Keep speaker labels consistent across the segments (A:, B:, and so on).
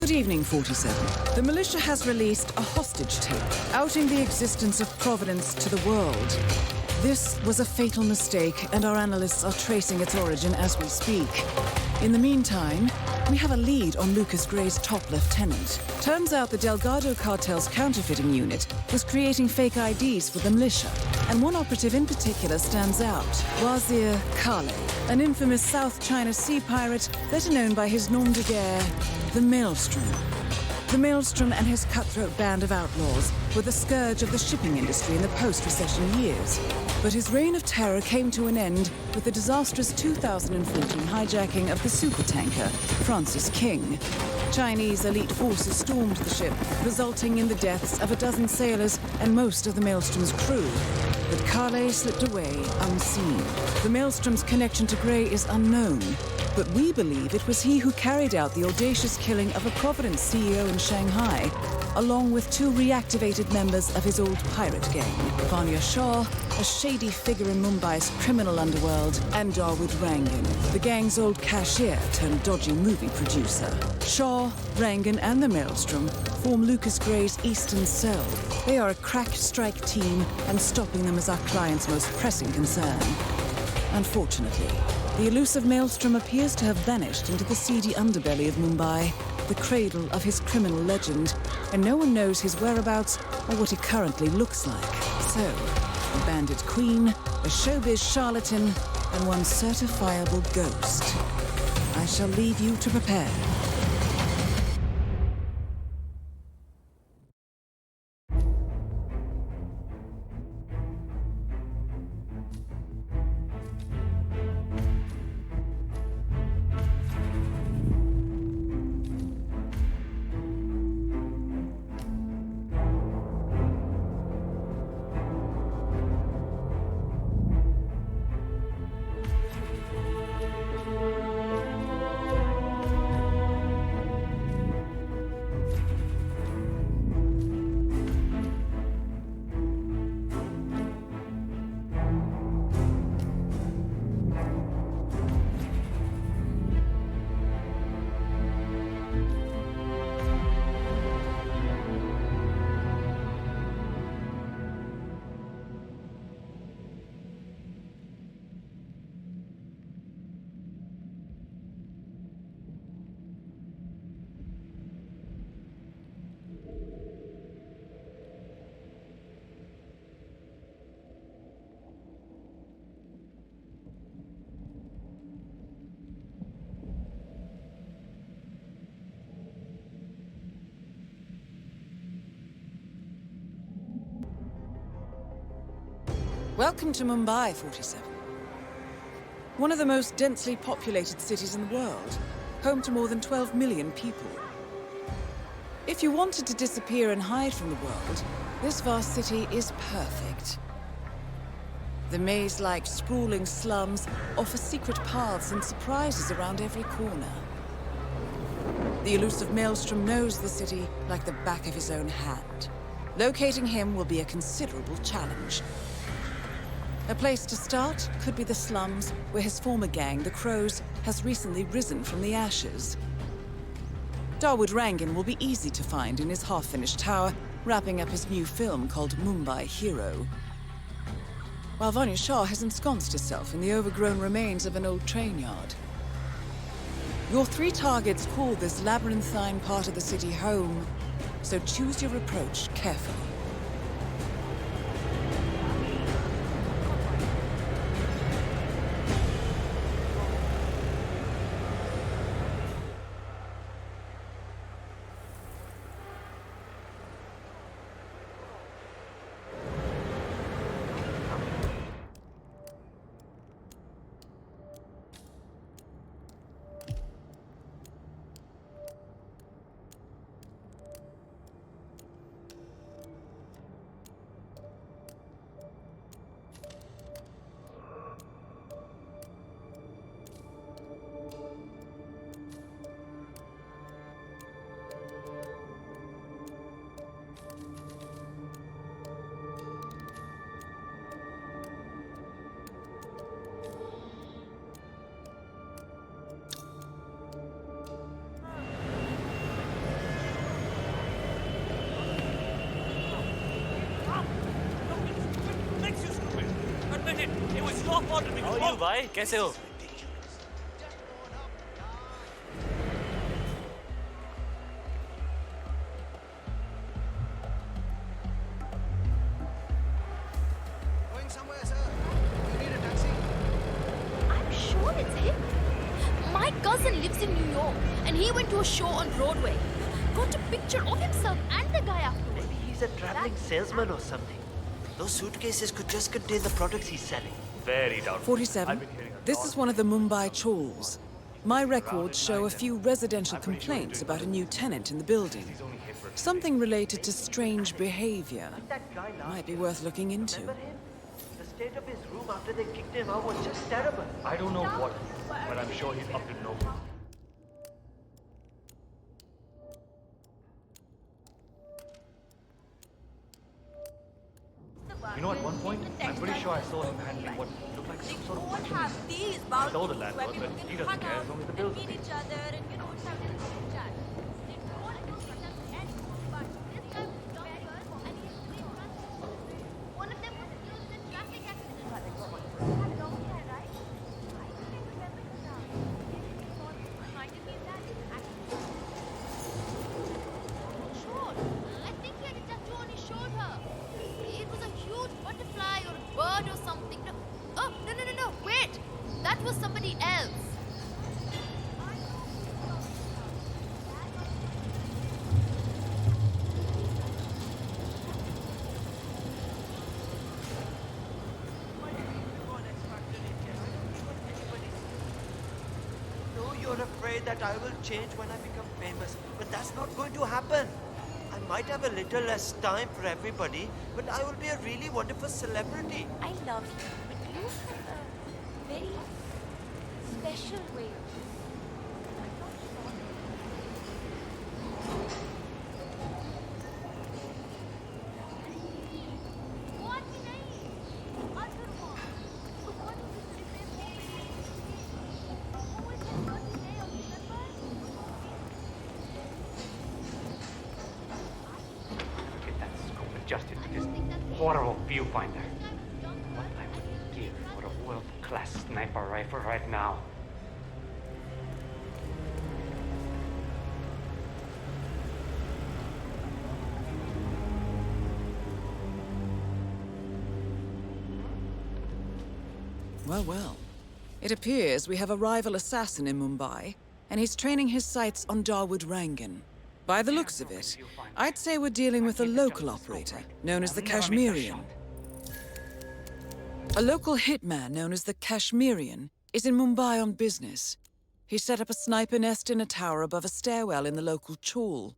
A: Good evening, 47. The militia has released a hostage tape, outing the existence of Providence to the world. This was a fatal mistake, and our analysts are tracing its origin as we speak. In the meantime, we have a lead on Lucas Gray's top lieutenant. Turns out the Delgado cartel's counterfeiting unit was creating fake IDs for the militia, and one operative in particular stands out, Wazir Kale, an infamous South China Sea pirate better known by his nom de guerre, the Maelstrom. The Maelstrom and his cutthroat band of outlaws were the scourge of the shipping industry in the post-recession years. But his reign of terror came to an end with the disastrous 2014 hijacking of the supertanker, Francis King. Chinese elite forces stormed the ship, resulting in the deaths of a dozen sailors and most of the Maelstrom's crew. But Kale slipped away unseen. The Maelstrom's connection to Gray is unknown, but we believe it was he who carried out the audacious killing of a Providence CEO in Shanghai, along with two reactivated members of his old pirate gang, Vanya Shah, a shady figure in Mumbai's criminal underworld, and Dawood Rangan, the gang's old cashier turned dodgy movie producer. Shah, Rangan, and the Maelstrom form Lucas Gray's Eastern Cell. They are a crack strike team, and stopping them is our client's most pressing concern. Unfortunately, the elusive Maelstrom appears to have vanished into the seedy underbelly of Mumbai, the cradle of his criminal legend, and no one knows his whereabouts or what he currently looks like. So, a bandit queen, a showbiz charlatan, and one certifiable ghost. I shall leave you to prepare. Welcome to Mumbai, 47. One of the most densely populated cities in the world, home to more than 12 million people. If you wanted to disappear and hide from the world, this vast city is perfect. The maze-like sprawling slums offer secret paths and surprises around every corner. The elusive Maelstrom knows the city like the back of his own hand. Locating him will be a considerable challenge. A place to start could be the slums, where his former gang, the Crows, has recently risen from the ashes. Dawood Rangan will be easy to find in his half-finished tower, wrapping up his new film called Mumbai Hero. While Vanya Shah has ensconced herself in the overgrown remains of an old train yard. Your three targets call this labyrinthine part of the city home, so choose your approach carefully.
B: Stop bothering me.
C: How are you, bhai? कैसे हो?
D: Going somewhere, sir. You need a taxi?
E: I'm sure it's him. My cousin lives in New York and he went to a show on Broadway. Got a picture of himself and the guy afterwards.
B: Maybe he's a traveling salesman or something. Those suitcases could just contain the products he's selling.
C: Very doubtful.
A: 47. This is one of the Mumbai chawls. My records show a few residential complaints about a new tenant in the building. Something related to strange behavior.
B: That guy last
A: Might be worth looking into.
B: remember him? The state of his room after they kicked him out was just terrible.
C: I don't know what, but I'm sure he's up to no good. You know, at one point, I'm pretty sure I saw him handling what looked like some sort of
F: Won't
C: weapon.
F: have these
C: I
F: boundaries
C: told the
F: where
C: landlord,
F: people
C: but he
F: can
C: doesn't
F: hang
C: care
F: out
C: as long as the
F: and
C: bills are
F: meet
C: paid.
F: each other and have a little chit chat. They don't want to protect anyone, but this guy was very good and he is really trustworthy. One of them was killed in a traffic accident. He had long hair, right? I can't remember his name. Reminded me of that accident. Sure. I think he had a tattoo on his shoulder. It was a huge butterfly or a bird or something. No. Oh, no. Wait. That was somebody else.
B: No, you're afraid that I will change when I become famous, but that's not going to happen. I might have a little less time for everybody, but I will be a really wonderful celebrity.
F: I love you, but you have a very special way of
C: Get that scope adjusted to this horrible viewfinder. What I would give for a world-class sniper rifle right now.
A: Well. It appears we have a rival assassin in Mumbai, and he's training his sights on Dawood Rangan. By the looks of it, I'd say we're dealing with a local operator, known as the Kashmirian. A local hitman known as the Kashmirian is in Mumbai on business. He set up a sniper nest in a tower above a stairwell in the local chawl.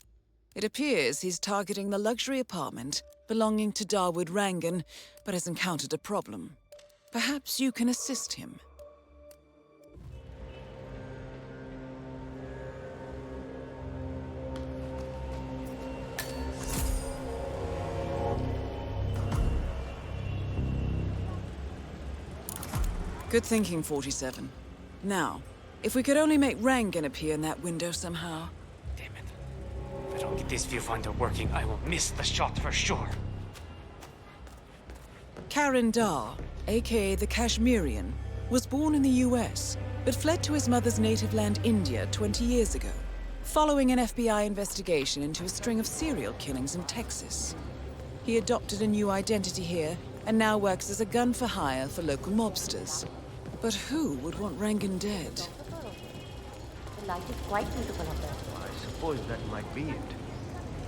A: It appears he's targeting the luxury apartment belonging to Dawood Rangan, but has encountered a problem. Perhaps you can assist him. Good thinking, 47. Now, if we could only make Rangan appear in that window somehow.
C: Damn it. If I don't get this viewfinder working, I will miss the shot for sure.
A: Karan Dar, aka the Kashmirian, was born in the US, but fled to his mother's native land, India, 20 years ago, following an FBI investigation into a string of serial killings in Texas. He adopted a new identity here and now works as a gun for hire for local mobsters. But who would want Rangan dead?
F: The light is quite beautiful up there.
D: I suppose that might be it.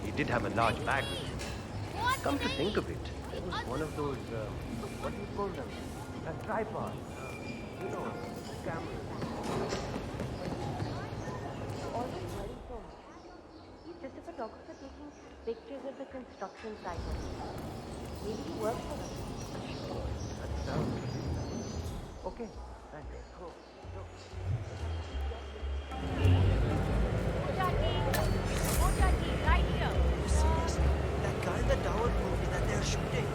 D: He did have a large bag with him. Come to think of it, it was one of those, what do you call them? A tripod. You know, cameras.
F: Always very phone. He's just a photographer taking pictures of the construction site. Maybe he works for us.
D: That sounds okay. Thank you. Cool.
F: Ojati, right here.
B: Seriously, that guy in the tower movie that they're shooting.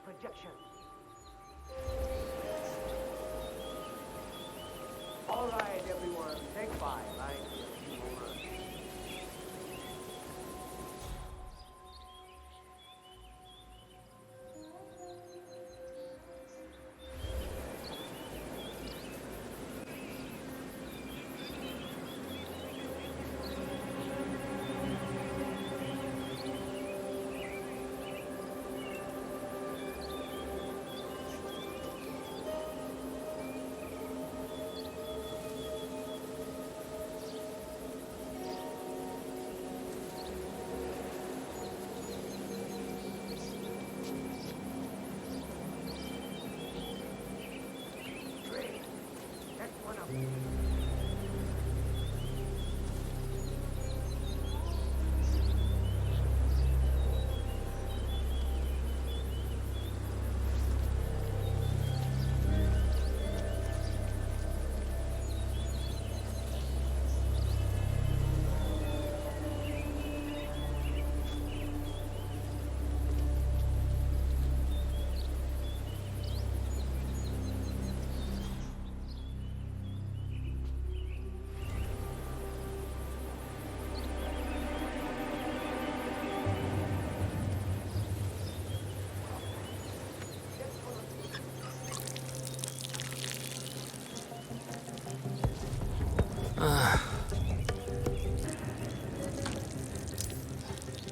D: projection. All right, everyone, take 5. I need a few moments.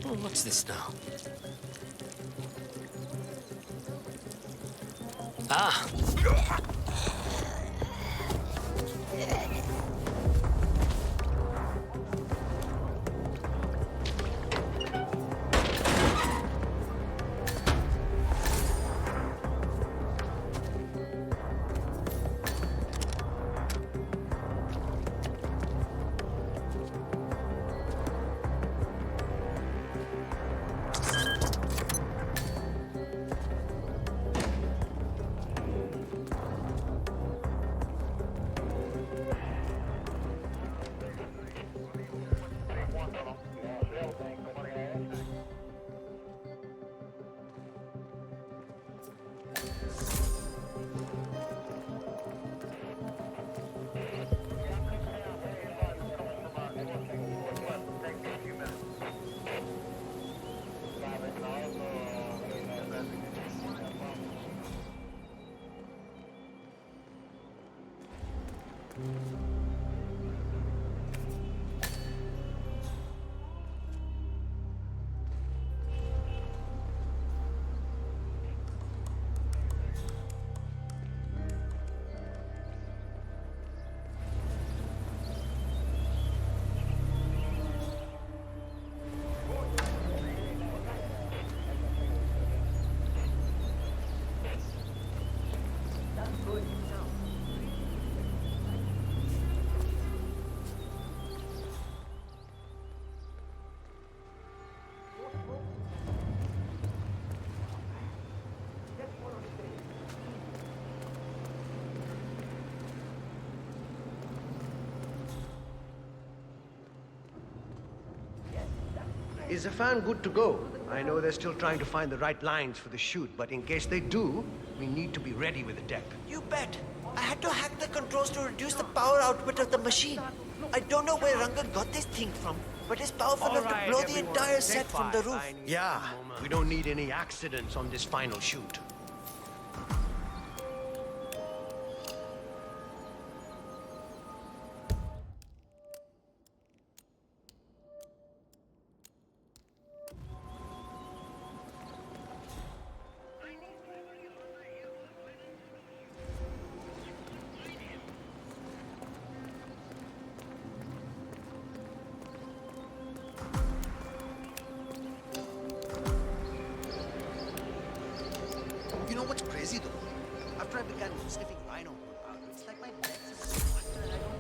G: Oh, what's this now? Ah!
D: Is the fan good to go? I know they're still trying to find the right lines for the shoot, but in case they do, we need to be ready with the deck.
B: You bet. I had to hack the controls to reduce the power output of the machine. I don't know where Rangan got this thing from, but it's powerful enough to blow the entire set from the roof.
D: Yeah, we don't need any accidents on this final shoot.
H: You know what's crazy though? After I began sniffing rhino, it's like my legs are smarter and I don't.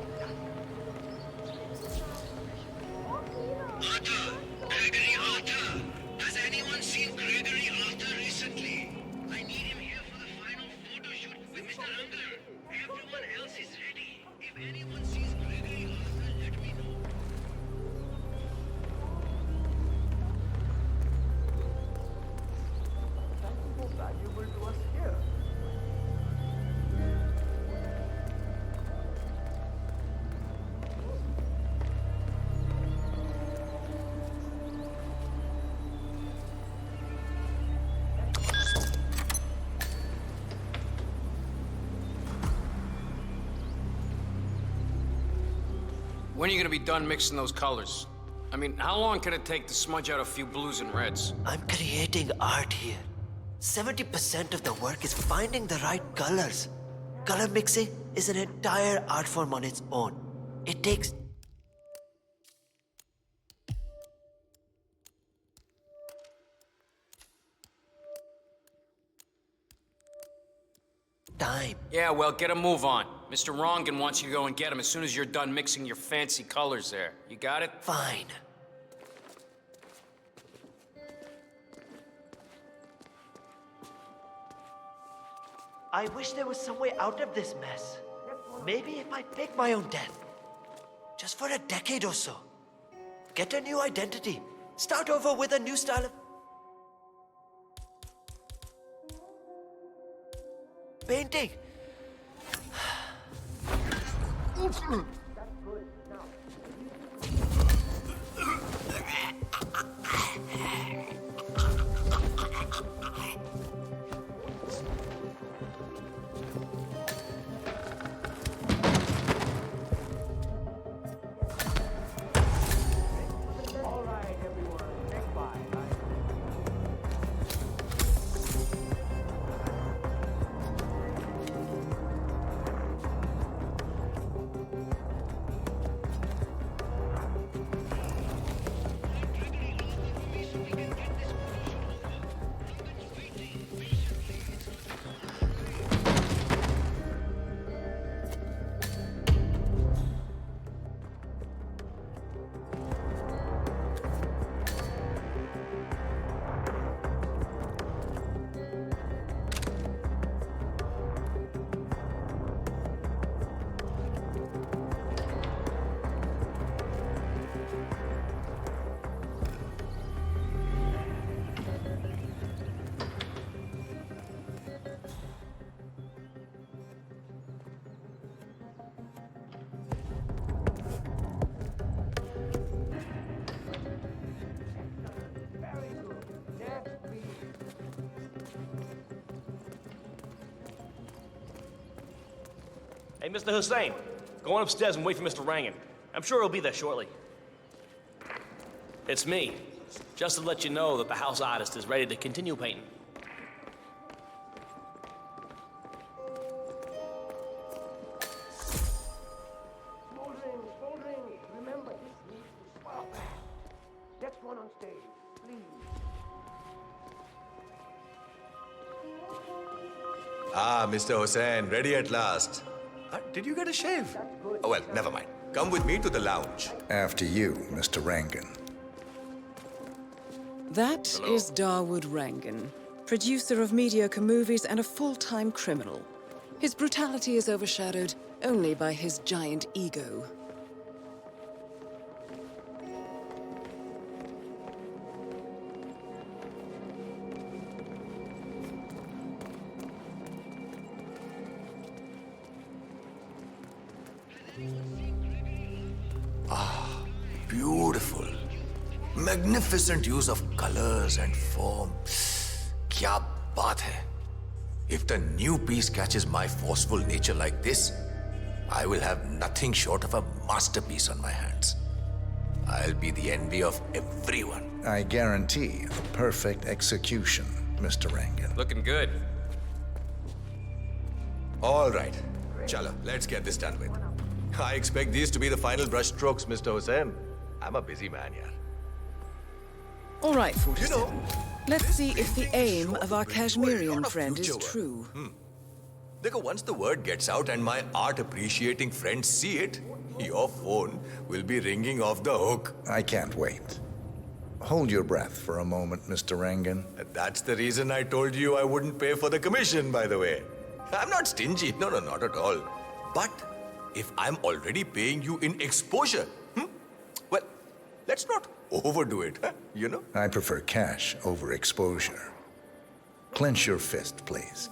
I: Arthur! Gregory Arthur! Has anyone seen Gregory Arthur recently? I need him here for the final photo shoot with Mr. Rangan. Everyone else is ready. If anyone sees Gregory Arthur, let me know.
D: Valuable
J: When are you gonna be done mixing those colors? I mean, how long can it take to smudge out a few blues and reds?
B: I'm creating art here. 70% of the work is finding the right colors. Color mixing is an entire art form on its own. It takes time.
J: Yeah, well, get a move on. Mr. Rongan wants you to go and get him as soon as you're done mixing your fancy colors there. You got it?
B: Fine. I wish there was some way out of this mess. Maybe if I fake my own death. Just for a decade or so. Get a new identity. Start over with a new style of painting.
K: Hey, Mr. Hussain, go on upstairs and wait for Mr. Rangan. I'm sure he'll be there shortly. It's me. Just to let you know that the house artist is ready to continue painting.
D: Remember, this needs to spark. Next one on stage, please.
L: Ah, Mr. Hussain, ready at last. Did you get a shave? Oh, well, never mind. Come with me to the lounge.
M: After you, Mr. Rangan.
A: That is Dawood Rangan, producer of mediocre movies and a full-time criminal. His brutality is overshadowed only by his giant ego.
L: Beautiful. Magnificent use of colors and form. Kya baat hai. If the new piece catches my forceful nature like this, I will have nothing short of a masterpiece on my hands. I'll be the envy of everyone.
M: I guarantee a perfect execution, Mr. Rangan.
J: Looking good.
L: All right. Chalo, let's get this done with. I expect these to be the final brushstrokes, Mr. Hussain. I'm a busy man, yeah.
A: All right, 47.
L: You know,
A: let's see if the aim of our Kashmirian friend is true.
L: Dekho, once the word gets out and my art-appreciating friends see it, your phone will be ringing off the hook.
M: I can't wait. Hold your breath for a moment, Mr. Rangan.
L: That's the reason I told you I wouldn't pay for the commission, by the way. I'm not stingy. No, not at all. But if I'm already paying you in exposure, well, let's not overdo it, you know?
M: I prefer cash over exposure. Clench your fist, please.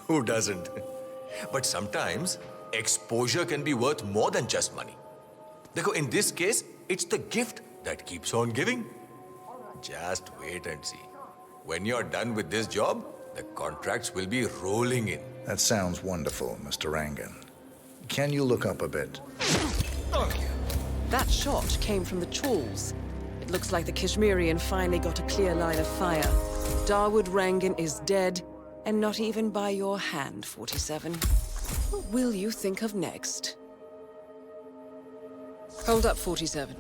L: Who doesn't? But sometimes, exposure can be worth more than just money. Dekho, in this case, it's the gift that keeps on giving. Just wait and see. When you're done with this job, the contracts will be rolling in.
M: That sounds wonderful, Mr. Rangan. Can you look up a bit?
L: Thank you.
A: That shot came from the chawls. It looks like the Kashmirian finally got a clear line of fire. Dawood Rangan is dead, and not even by your hand, 47. What will you think of next? Hold up, 47.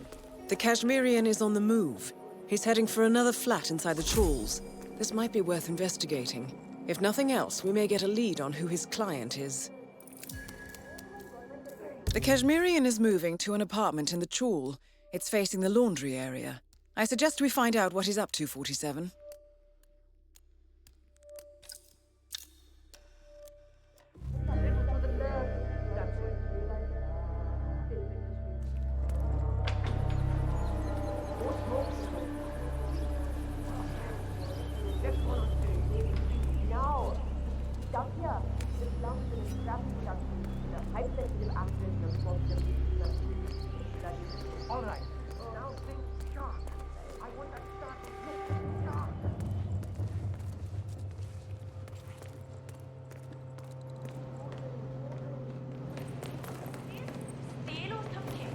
A: The Kashmirian is on the move. He's heading for another flat inside the chawls. This might be worth investigating. If nothing else, we may get a lead on who his client is. The Kashmirian is moving to an apartment in the chawl. It's facing the laundry area. I suggest we find out what he's up to, 47.
D: All right. Now think sharp. I want that star to look sharp.
F: They lost her kid.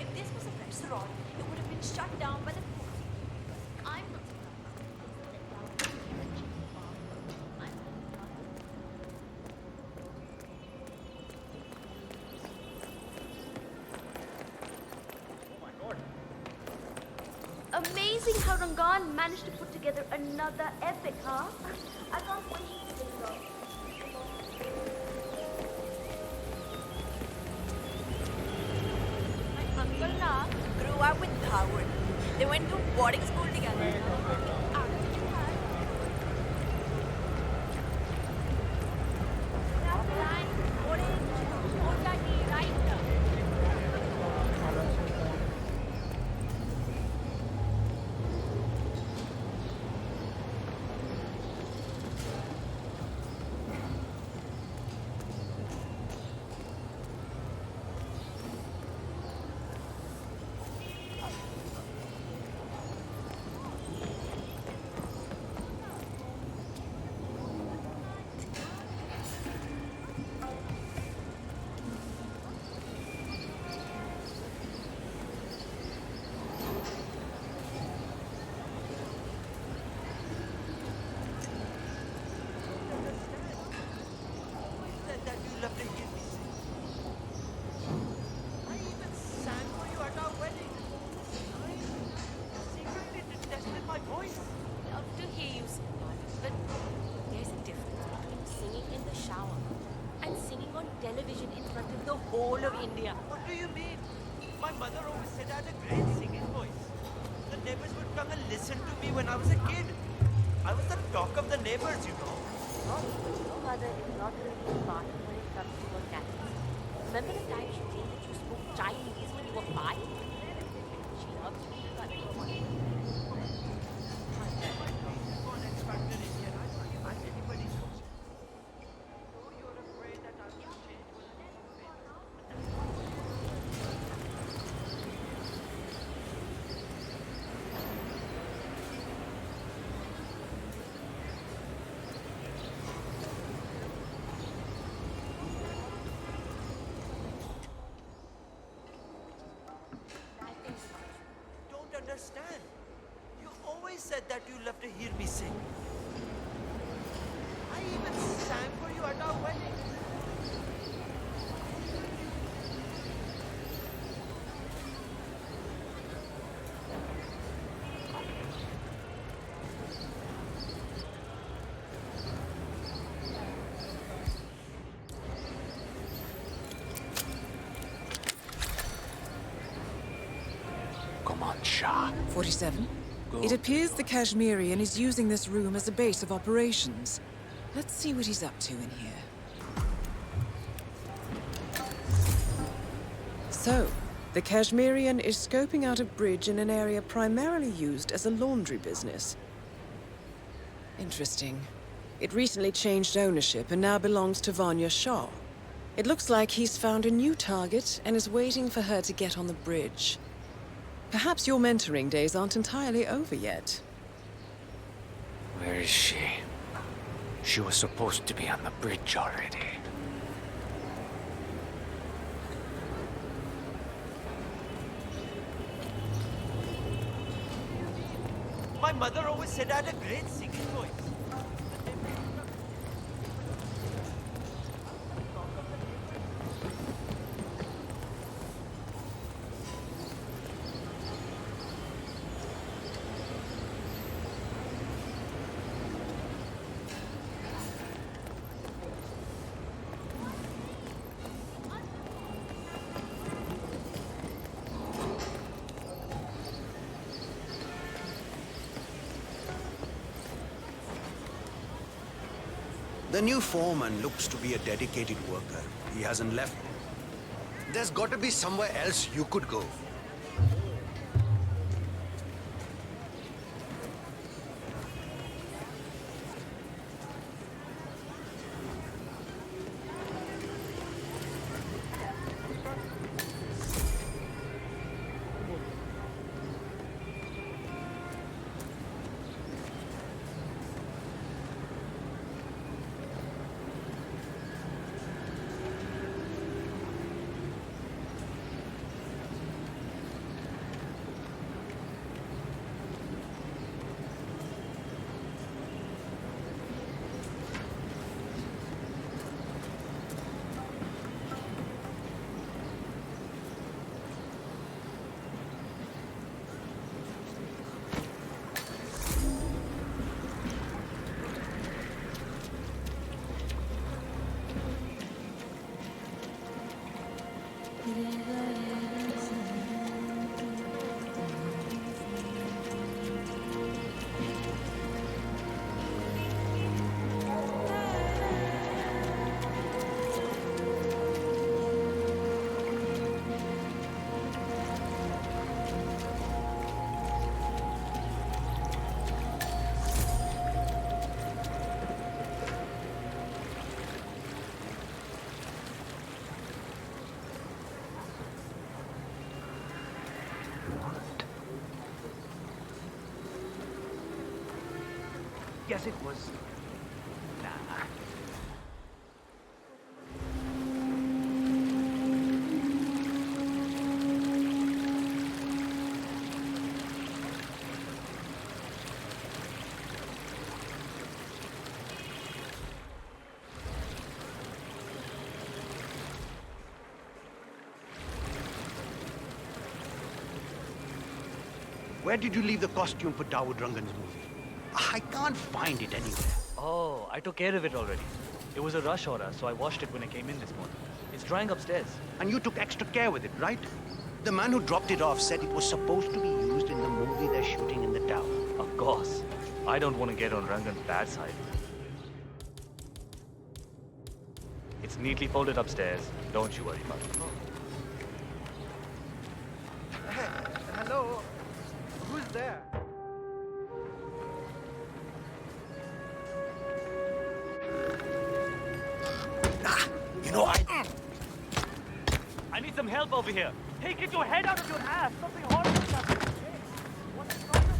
F: If this was a restaurant, it would have been shut down by the police. I'm not Amazing how Rangan managed to put together another epic, huh? I can't wait to see it. My uncle Na grew up with Dawood. They went to boarding school together. Television in front of the whole of India.
B: What do you mean? My mother always said I had a great singing voice. The neighbors would come and listen to me when I was a kid. I was the talk of the neighbors, you know.
F: Your mother is not really smart when it comes to your talents. Remember the time she claimed that you spoke Chinese when you were 5? She loves you, but
B: understand. You always said that you love to hear me sing. I even sang for you at our wedding.
J: Come on, Shah.
A: 47. It appears the Kashmirian is using this room as a base of operations. Let's see what he's up to in here. So, the Kashmirian is scoping out a bridge in an area primarily used as a laundry business. Interesting. It recently changed ownership and now belongs to Vanya Shah. It looks like he's found a new target and is waiting for her to get on the bridge. Perhaps your mentoring days aren't entirely over yet.
J: Where is she? She was supposed to be on the bridge already.
B: My mother always said I had a great singing voice.
H: The new foreman looks to be a dedicated worker. He hasn't left. There's got to be somewhere else you could go.
K: Yes, it was. Nah.
H: Where did you leave the costume for Dawood Rangan's movie? I can't find it anywhere.
N: Oh, I took care of it already. It was a rush order, so I washed it when I came in this morning. It's drying upstairs.
H: And you took extra care with it, right? The man who dropped it off said it was supposed to be used in the movie they're shooting in the tower.
N: Of course. I don't want to get on Rangan's bad side. It's neatly folded upstairs. Don't you worry about it.
H: Hello? Who's there?
N: I need some help over here. Hey, get your head out of your ass. Something horrible happened. Hey, what's the problem?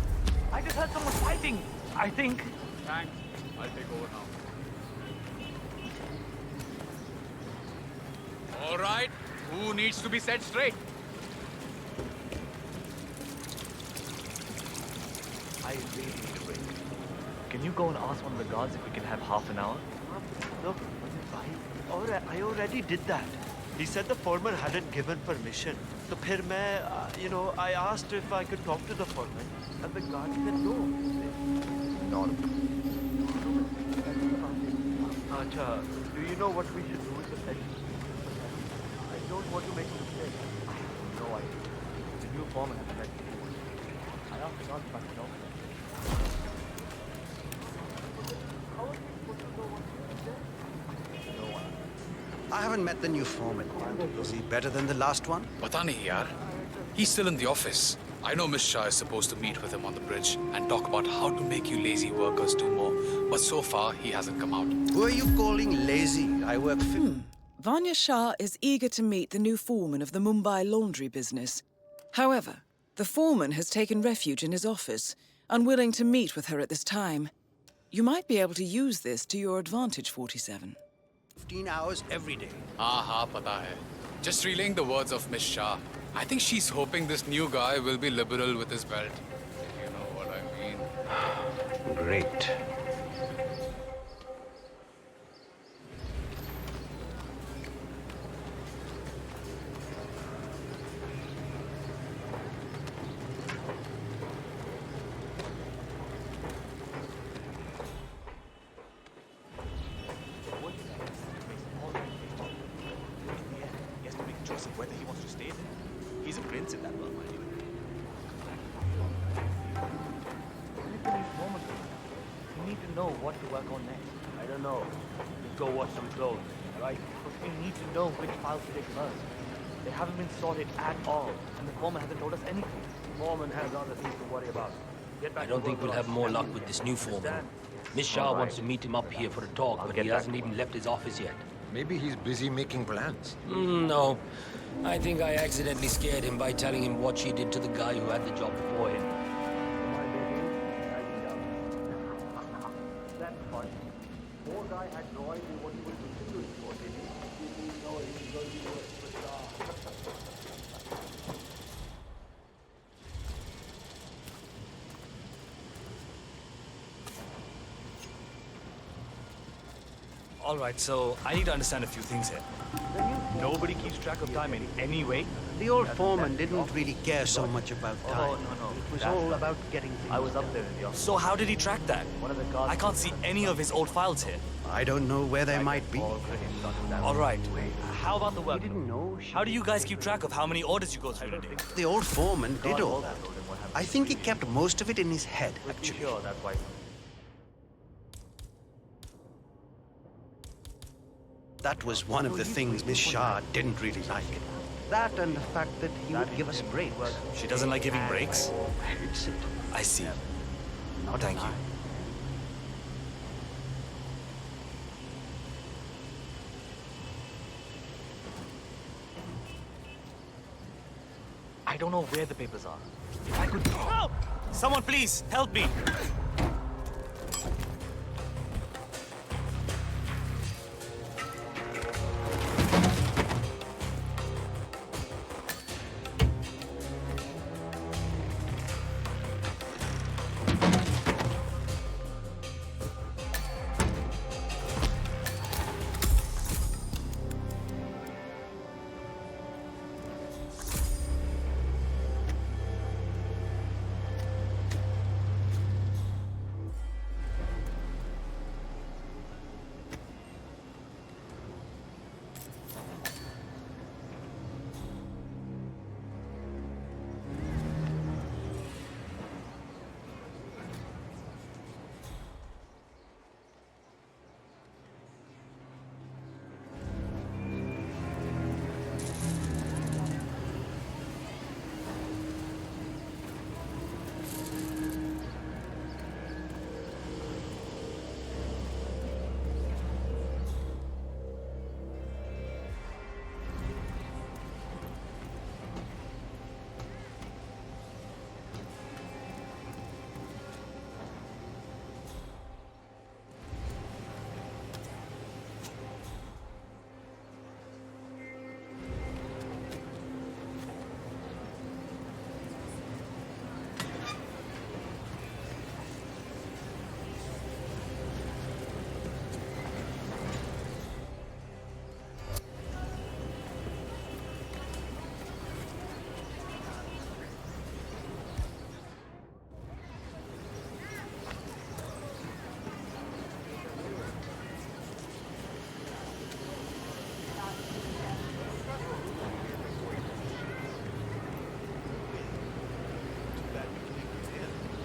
N: I just heard someone fighting. I think.
J: Thanks. I'll take over now. All right. Who needs to be set straight?
N: I really need a break. Can you go and ask one of the guards if we can have half an hour?
B: Look, I already did that. He said the foreman hadn't given permission. So फिर मैं, I asked if I could talk to the foreman, and the guard said no.
N: Not.
B: Acha, do you know what we should do with the petty? I don't want to make a mistake.
N: I have no idea. The new foreman has met me. I asked the guards if I could help them.
B: How are we supposed to know what to do?
N: No one.
H: I haven't met the new foreman. Is he better than the last one?
O: Pata nahi yaar. He's still in the office. I know Miss Shah is supposed to meet with him on the bridge and talk about how to make you lazy workers do more. But so far, he hasn't come out.
H: Who are you calling lazy? I work...
A: Vanya Shah is eager to meet the new foreman of the Mumbai laundry business. However, the foreman has taken refuge in his office, unwilling to meet with her at this time. You might be able to use this to your advantage, 47.
H: 15 hours every day.
O: Haan, pata hai. Just relaying the words of Miss Shah. I think she's hoping this new guy will be liberal with his belt. If you know what I mean.
H: Great.
N: He has to make a choice of whether he wants to stay there. He's a prince in that world, mind you. We need to know what to work on next.
K: I don't know. Just go watch some clothes, right?
N: But we need to know which files to take first. They haven't been sorted at all, and the foreman hasn't told us anything.
K: Foreman has other things to worry about. Get back
P: I don't
K: to
P: think
K: work
P: we'll
K: on
P: have more luck
K: Assassination.
P: with this new foreman.
K: Understand?
P: Miss Shah
K: All right.
P: wants to meet him up here for a talk,
K: I'll
P: but
K: get
P: he
K: back
P: hasn't
K: to
P: even
K: you.
P: left his office yet.
L: Maybe he's busy making plans.
P: No. I think I accidentally scared him by telling him what she did to the guy who had the job before him.
K: My baby, tighten down. That's funny. Poor guy had no idea what he was doing for, did he? He didn't know he was going to work for Shah.
N: All right, so I need to understand a few things here. Nobody keeps track of time in any way.
H: The old foreman didn't really care so much about time.
N: Oh, no.
H: It was all about getting things
N: I was up there in the office. So how did he track that? One of the guards. I can't see any of his old files here.
H: I don't know where they might be.
N: All right. How about the work? How do you guys keep track of how many orders you go through in a day?
H: The old foreman did all that. I think he kept most of it in his head, actually.
N: Sure, that's why.
H: That was one of the things Miss Shah didn't really like. That and the fact that he would give us breaks.
N: She doesn't like giving breaks?
H: Hates it.
N: I see. Thank you. I don't know where the papers are. If I could... Help! Someone please, help me!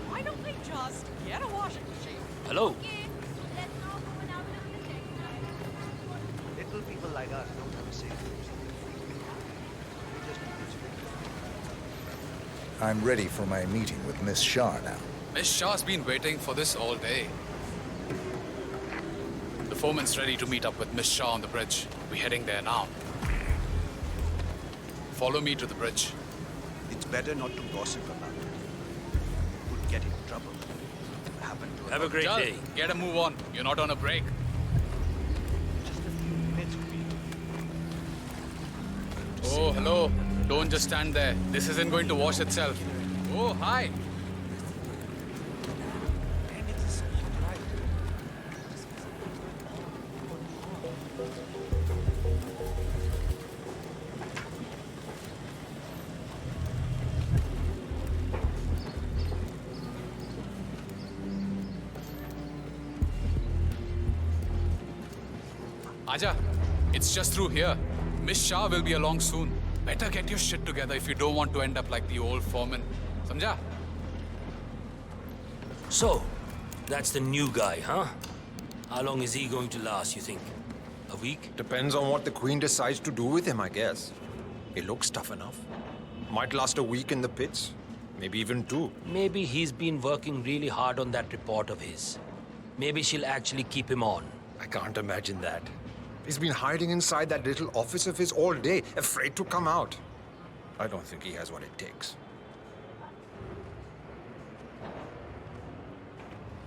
A: Why don't we just get a washing machine?
P: Hello?
H: Little people like us don't have a say.
M: I'm ready for my meeting with Miss Shah now.
O: Miss Shah's been waiting for this all day. The foreman's ready to meet up with Miss Shah on the bridge. We're heading there now. Follow me to the bridge.
H: It's better not to gossip about it. Could get in trouble. Happened to
P: Have a great
O: Jal,
P: day.
O: get a move on. You're not on a break.
H: just a few minutes would be.
O: Oh, hello. Don't just stand there. This isn't going to wash itself. Oh, hi. Aja, it's just through here. Miss Shah will be along soon. Better get your shit together if you don't want to end up like the old foreman. Samjha?
P: So, that's the new guy, huh? How long is he going to last, you think? A week?
Q: Depends on what the Queen decides to do with him, I guess. He looks tough enough. Might last a week in the pits. Maybe even 2.
P: Maybe he's been working really hard on that report of his. Maybe she'll actually keep him on.
Q: I can't imagine that. He's been hiding inside that little office of his all day, afraid to come out. I don't think he has what it takes.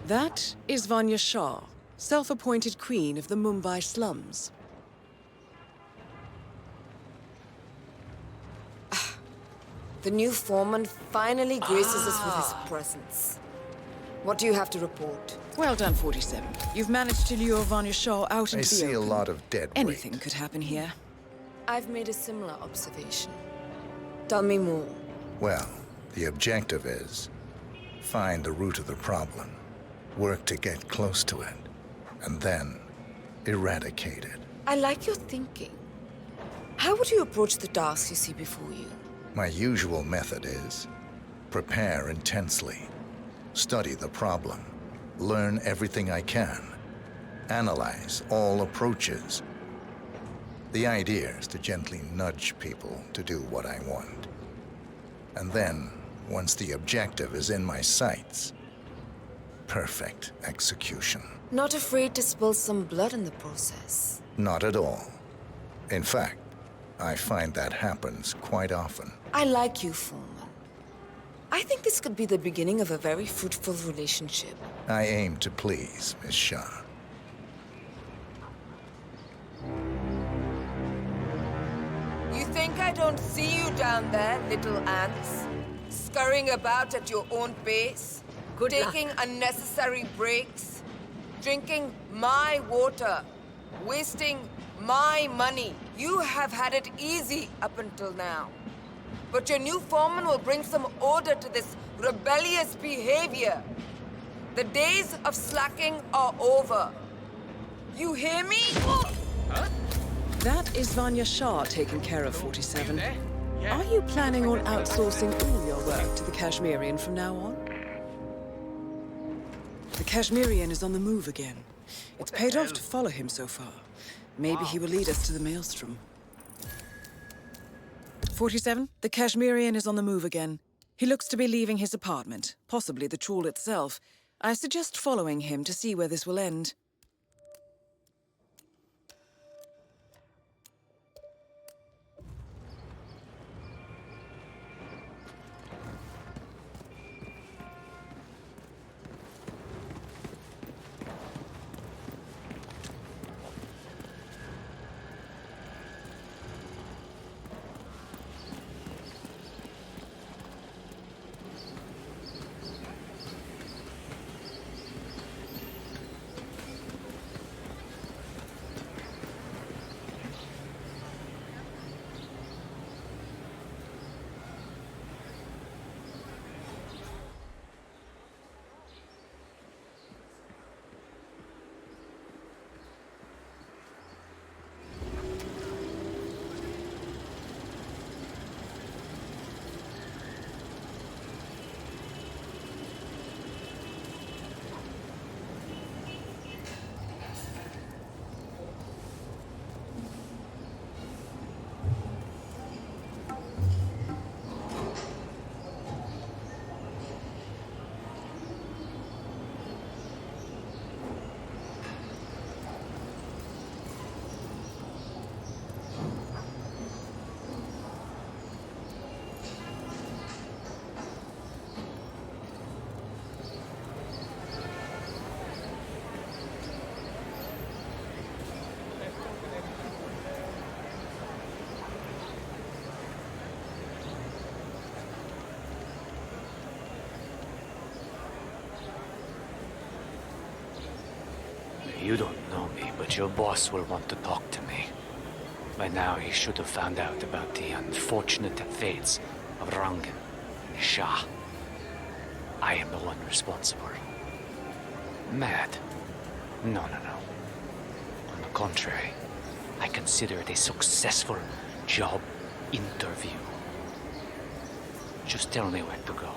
A: That is Vanya Shah, self-appointed queen of the Mumbai slums.
R: The new foreman finally graces us with his presence. What do you have to report?
A: Well done, 47. You've managed to lure Vanya Shah out into the
M: I see
A: open.
M: a lot of dead weight.
A: Anything could happen here.
R: I've made a similar observation. Tell me more.
M: Well, the objective is find the root of the problem, work to get close to it, and then eradicate it.
R: I like your thinking. How would you approach the task you see before you?
M: My usual method is prepare intensely, study the problem, learn everything I can, analyze all approaches. The idea is to gently nudge people to do what I want. And then, once the objective is in my sights, perfect execution.
R: Not afraid to spill some blood in the process?
M: Not at all. In fact, I find that happens quite often.
R: I like you, foreman. I think this could be the beginning of a very fruitful relationship.
M: I aim to please, Miss Shah.
R: You think I don't see you down there, little ants? Scurrying about at your own pace? Taking unnecessary breaks? Drinking my water? Wasting my money? You have had it easy up until now. But your new foreman will bring some order to this rebellious behavior. The days of slacking are over. You hear me?
A: That is Vanya Shah taking care of 47. Are you planning on outsourcing all your work to the Kashmirian from now on? The Kashmirian is on the move again. It's paid off to follow him so far. Maybe he will lead us to the maelstrom. 47, the Kashmirian is on the move again. He looks to be leaving his apartment, possibly the trawl itself. I suggest following him to see where this will end.
C: You don't know me, but your boss will want to talk to me. By now, he should have found out about the unfortunate fates of Rangan and Shah. I am the one responsible. Mad? No. On the contrary, I consider it a successful job interview. Just tell me where to go.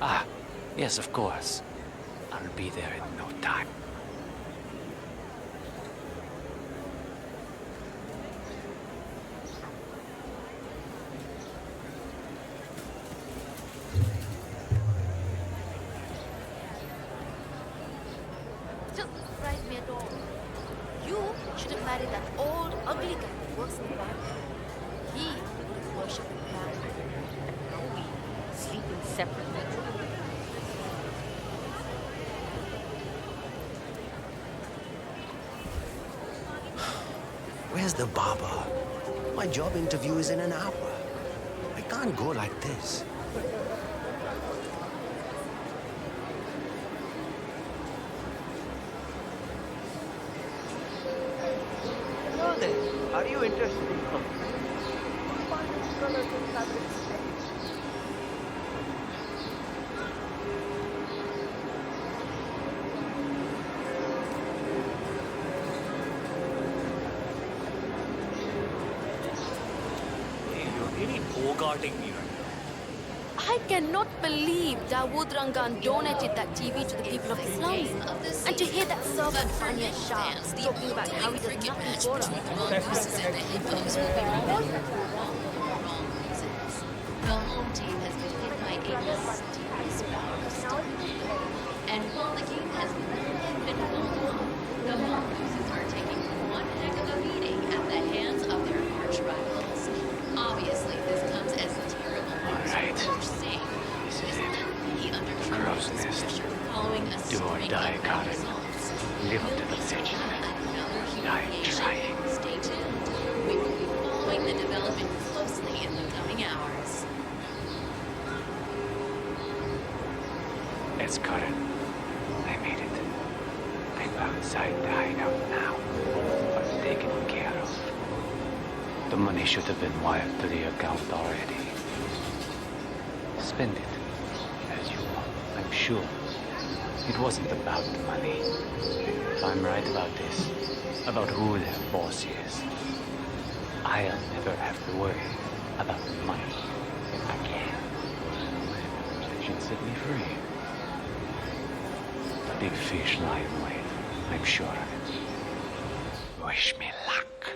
C: Ah, yes, of course. I'll be there in no time.
E: Doesn't surprise me at all. You should have married that old, ugly guy that works in the bank. He would have worshipped the ground. Now we sleeping separately.
H: Where's the barber? My job interview is in an hour. I can't go like this.
B: Hello there. Are you interested in something?
N: Hey, you're really bogarting me right
E: I cannot believe Dawood Rangan donated that TV to the people of the slums. And to hear that servant Fania Shah talking about how he does nothing for us.
F: The home team has been hit by a mysterious bout of stability. And while the game has not been won, the Mongooses are taking one heck of a beating at the hands of their arch rivals. Obviously, this comes as terrible news for Coach Singh, who is clearly under tremendous pressure following a
C: Do or
F: string
C: die,
F: of
C: Karen.
F: results.
C: Live to the vision. Die trying.
F: Stay tuned. We will be following the development closely in the coming hours.
C: It's Karen. I made it. I'm outside the hideout now. I'm taken care of. The money should have been wired to the account already. Spend it as you want, I'm sure. It wasn't about the money. If I'm right about this, about who their boss is, I'll never have to worry about money again. It should set me free. The big fish lie in wait. I'm sure of it. Wish me luck.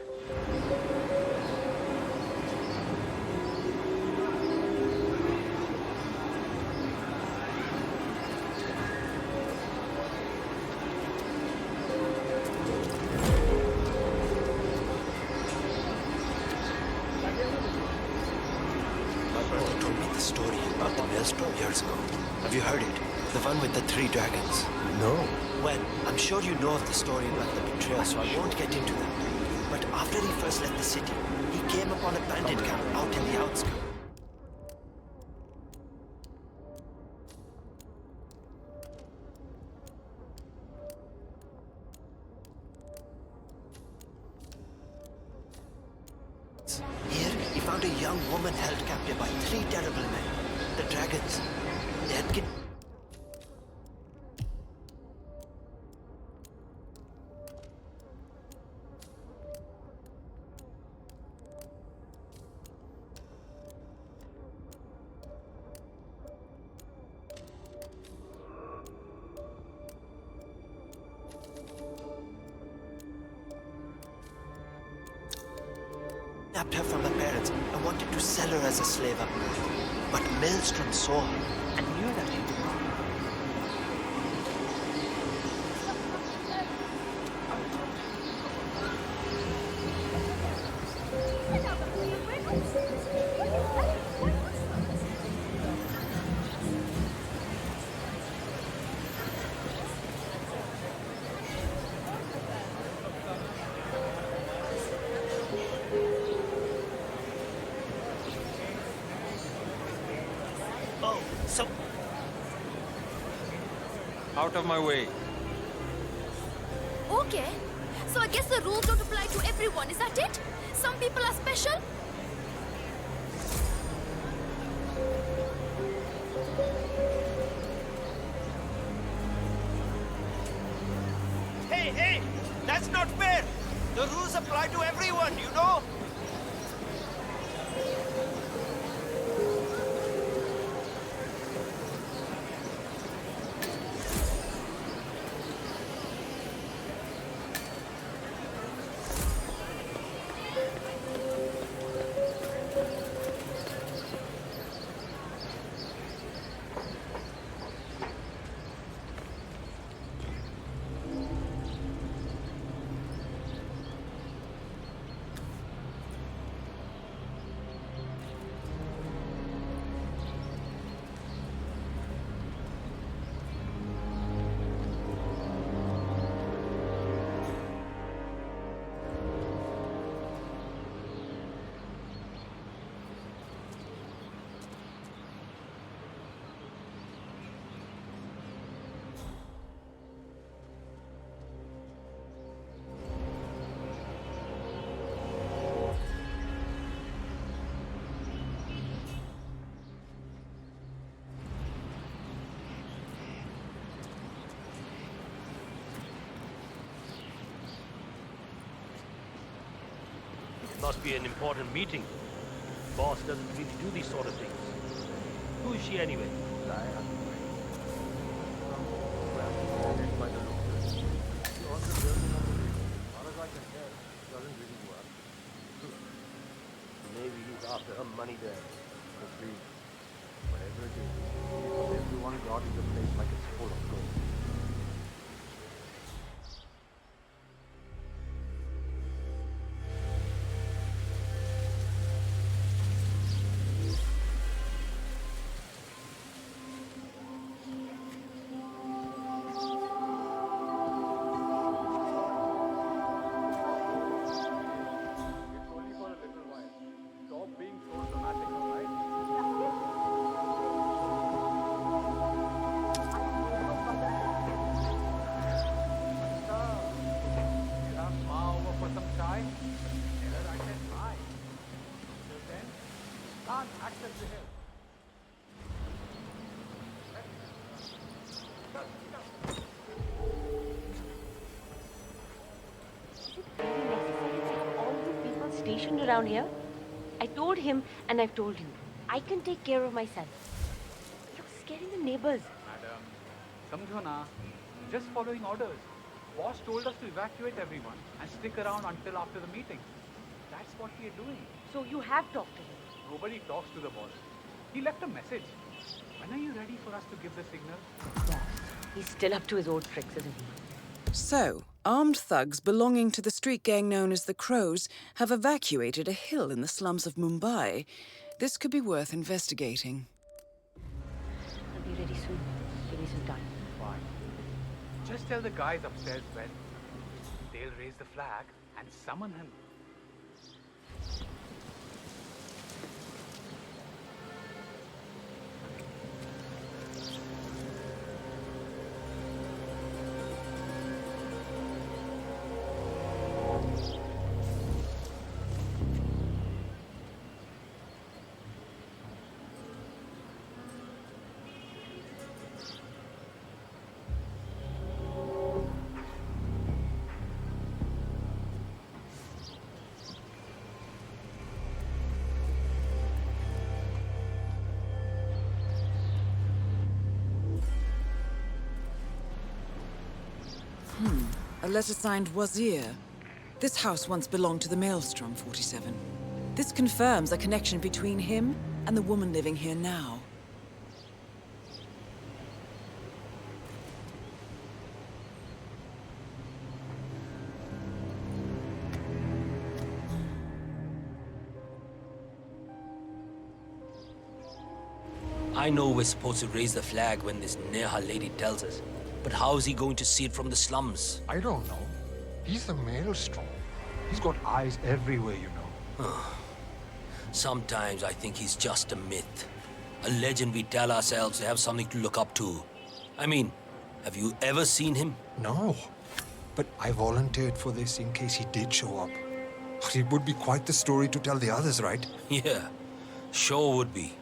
B: My brother told me the story about the maelstrom years ago. Have you heard it? The one with the 3 dragons.
H: No.
B: Well, I'm sure you know of the story about the betrayal, so I won't get into that. But after he first left the city, he came upon a bandit camp out in the outskirts. Here, he found a young woman held captive by 3 terrible men, the dragons. They had kidnapped her from her parents and wanted to sell her as a slave up north. But Maelstrom saw her and knew that she belonged. So,
Q: Out of my way.
E: Okay. So I guess the rules don't apply to everyone, is that it? Some people are special?
B: hey, that's not fair!
H: The rules apply to everyone, you know?
N: Must be an important meeting. Boss doesn't really do these sort of things. Who is she anyway?
K: I have no idea. By the look of it. She owns the building on the way. As far as I can tell, it doesn't really work.
D: Maybe he's after her money there.
K: Could be. Whatever it is, because everyone guarding the place like it's full of gold.
F: Stationed around here. I told him, and I've told you, I can take care of myself. You're scaring the neighbors.
O: Madam, samjho na. Just following orders. Boss told us to evacuate everyone and stick around until after the meeting. That's what we are doing.
F: So you have talked to him?
O: Nobody talks to the boss. He left a message. When are you ready for us to give the signal?
F: Boss, he's still up to his old tricks, isn't he?
A: So, armed thugs belonging to the street gang known as the Crows have evacuated a hill in the slums of Mumbai. This could be worth investigating.
F: I'll be ready soon. Give me some time.
O: Fine. Just tell the guys upstairs when. They'll raise the flag and summon him.
A: A letter signed Wazir. This house once belonged to the Maelstrom 47. This confirms a connection between him and the woman living here now.
P: I know we're supposed to raise the flag when this Neha lady tells us. But how is he going to see it from the slums?
Q: I don't know. He's the Maelstrom. He's got eyes everywhere, you know.
P: Sometimes I think he's just a myth. A legend we tell ourselves to have something to look up to. I mean, have you ever seen him?
Q: No. But I volunteered for this in case he did show up. It would be quite the story to tell the others, right?
P: Yeah, sure would be.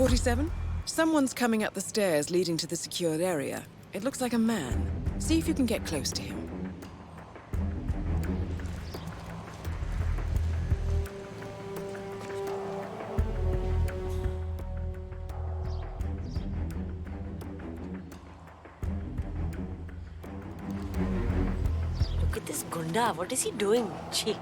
A: 47? Someone's coming up the stairs leading to the secured area. It looks like a man. See if you can get close to him.
S: Look at this gunda. What is he doing? Gee.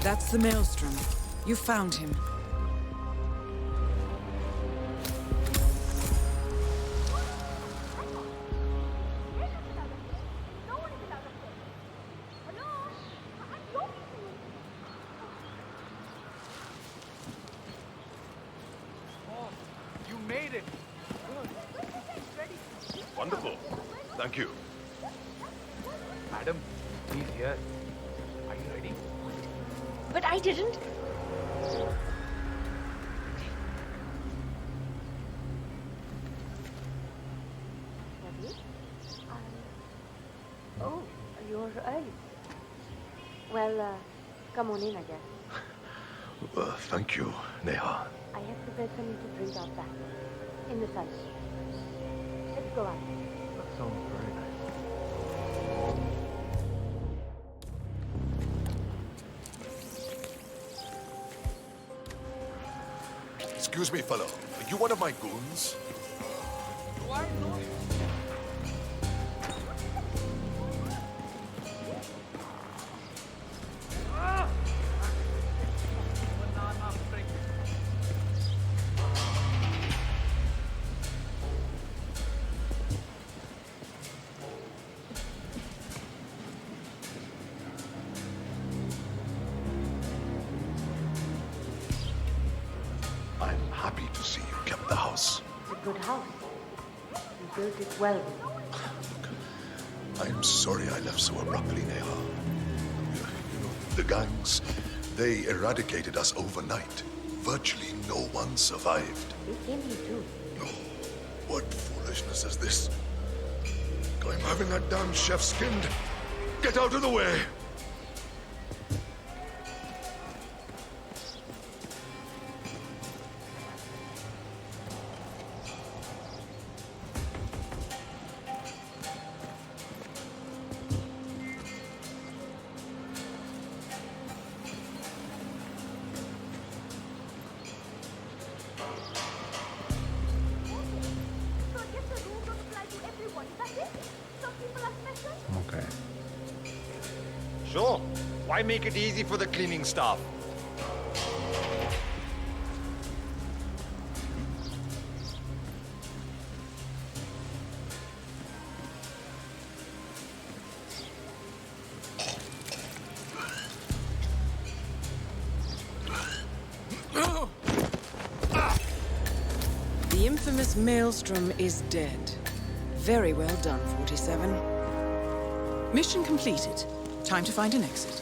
A: That's the Maelstrom. You found him.
N: You made it.
K: Wonderful. Thank you.
N: Madam, he's here. Are you ready?
S: But I didn't.
F: Ravi? Oh, you're early. Well, come on in, I guess.
K: Thank you, Neha.
F: I have prepared something to drink out back. In the sun. Let's go out.
N: That sounds very nice.
K: Excuse me, fellow. Are you one of my goons?
N: Do I know you?
K: I'm happy to see you kept the house.
F: It's a good house. You built it well.
K: I'm sorry I left so abruptly, Neha. You know, the gangs, they eradicated us overnight. Virtually no one survived.
F: They came here too.
K: What foolishness is this? I'm having that damn chef skinned. Get out of the way!
Q: Okay.
T: Sure. Why make it easy for the cleaning staff?
A: The infamous Maelstrom is dead. Very well done, 47. Mission completed. Time to find an exit.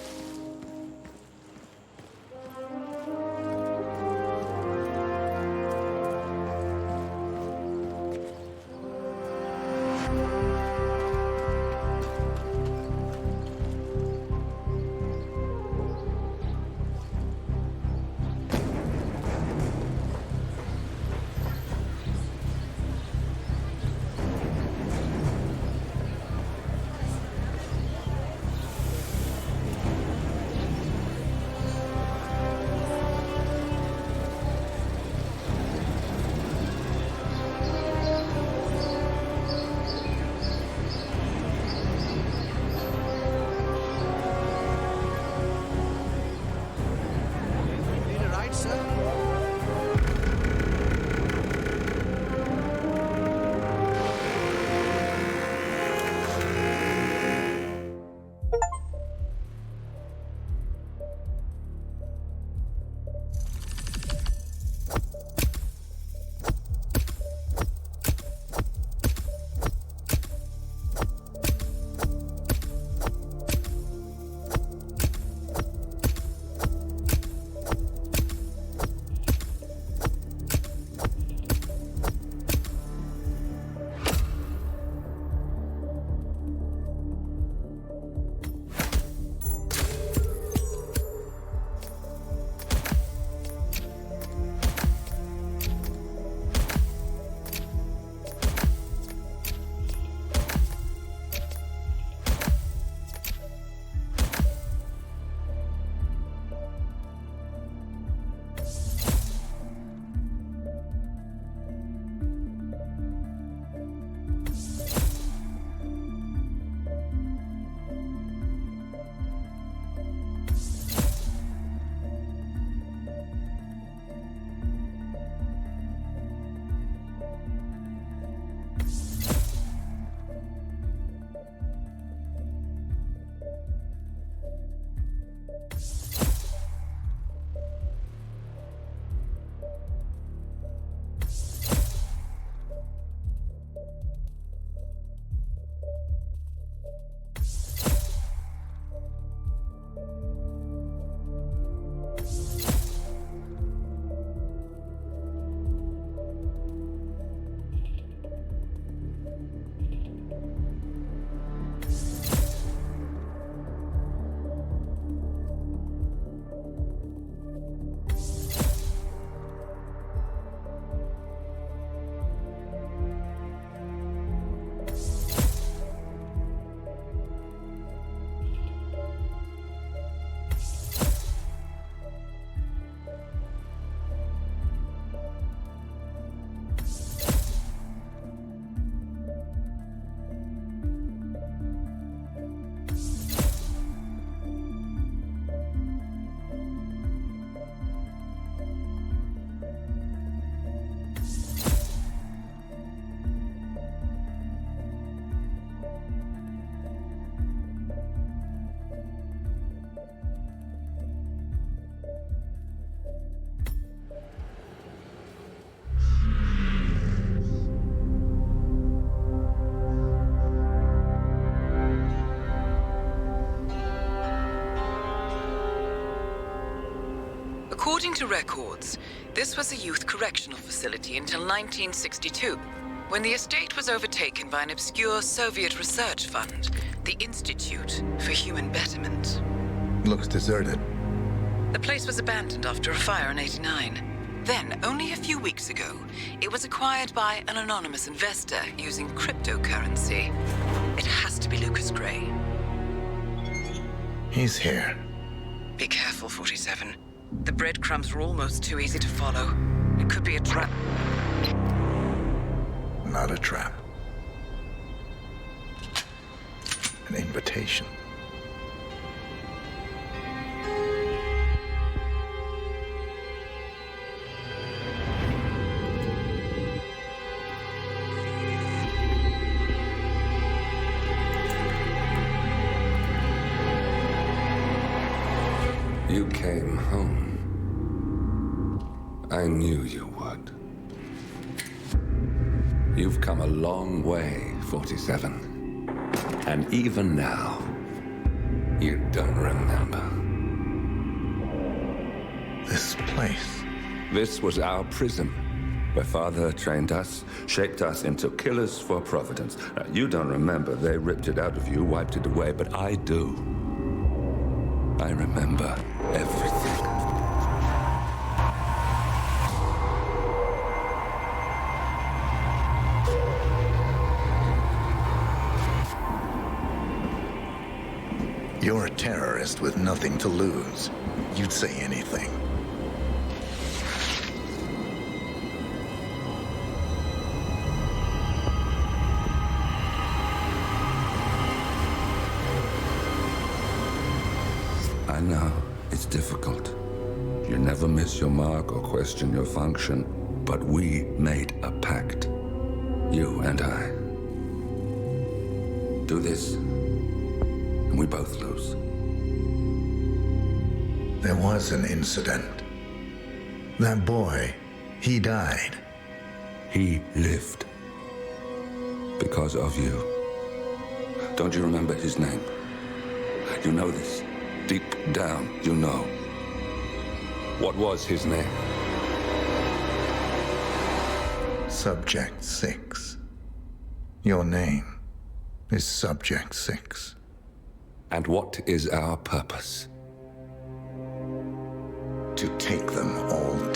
U: According to records, this was a youth correctional facility until 1962, when the estate was overtaken by an obscure Soviet research fund, the Institute for Human Betterment.
M: Looks deserted.
U: The place was abandoned after a fire in '89. Then, only a few weeks ago, it was acquired by an anonymous investor using cryptocurrency. It has to be Lucas Gray.
M: He's here.
U: Be careful, 47. The breadcrumbs are almost too easy to follow. It could be a trap.
M: Not a trap. An invitation.
V: You came home. I knew you would. You've come a long way, 47. And even now, you don't remember.
M: This place.
V: This was our prison, where Father trained us, shaped us into killers for Providence. Now, you don't remember. They ripped it out of you, wiped it away, but I do. I remember everything.
M: You're a terrorist with nothing to lose. You'd say anything.
V: I know, it's difficult. You never miss your mark or question your function, but we made a pact. You and I. Do this, and we both lose.
M: There was an incident. That boy, he died.
V: He lived. Because of you. Don't you remember his name? You know this. Deep down, you know. What was his name?
M: Subject 6. Your name is Subject 6.
V: And what is our purpose?
M: To take them all